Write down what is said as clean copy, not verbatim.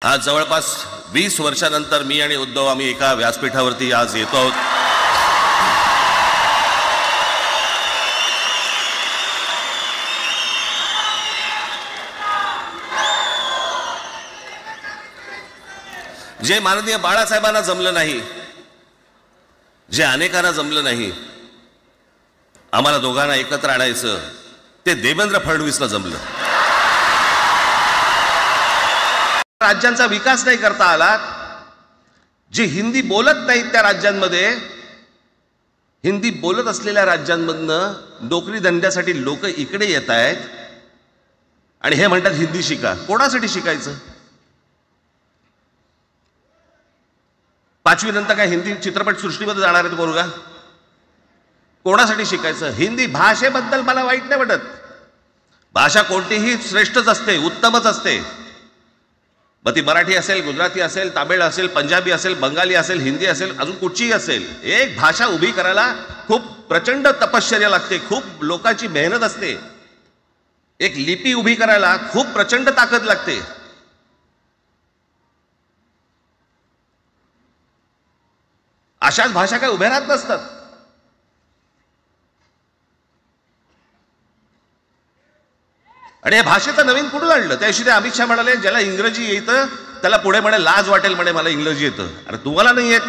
आज जवळपास 20 वर्षानंतर मी आणि उद्धव आम्ही एका व्यासपीठावरती आज येतो आहोत. जे माननीय बाळासाहेबांना जमलं नाही, जे अनेकांना जमलं नाही, आम्हाला दोघांना एकत्र आणायचं, ते देवेंद्र फडणवीसला जमलं. राज्यांचा विकास नाही करता आला. जे हिंदी बोलत नाहीत त्या राज्यांमध्ये, हिंदी बोलत असलेल्या राज्यांमधनं नोकरी धंद्यासाठी लोक इकडे येत आहेत आणि हे म्हणतात हिंदी शिका. कोणासाठी शिकायचं? 5वी नंतर काय हिंदी चित्रपट सृष्टीमध्ये जाणार आहेत पोरगा? कोणासाठी शिकायचं? हिंदी भाषेबद्दल मला वाईट नाही वाटत. भाषा कोणतीही श्रेष्ठच असते, उत्तमच असते. मग ती मराठी असेल, गुजराती असेल, तामिळ असेल, पंजाबी असेल, बंगाली असेल, हिंदी असेल, अजून कुठचीही असेल. एक भाषा उभी करायला खूप प्रचंड तपश्चर्या लागते, खूप लोकांची मेहनत असते. एक लिपी उभी करायला खूप प्रचंड ताकद लागते. अशाच भाषा काय उभ्या राहत नसतात. आणि या भाषेचं नवीन कुठून आणलं? त्याशी ते अमित शहा म्हणाले, ज्याला इंग्रजी येतं त्याला पुढे म्हणे लाज वाटेल, म्हणे मला इंग्रजी येतं. अरे तुम्हाला नाही येत,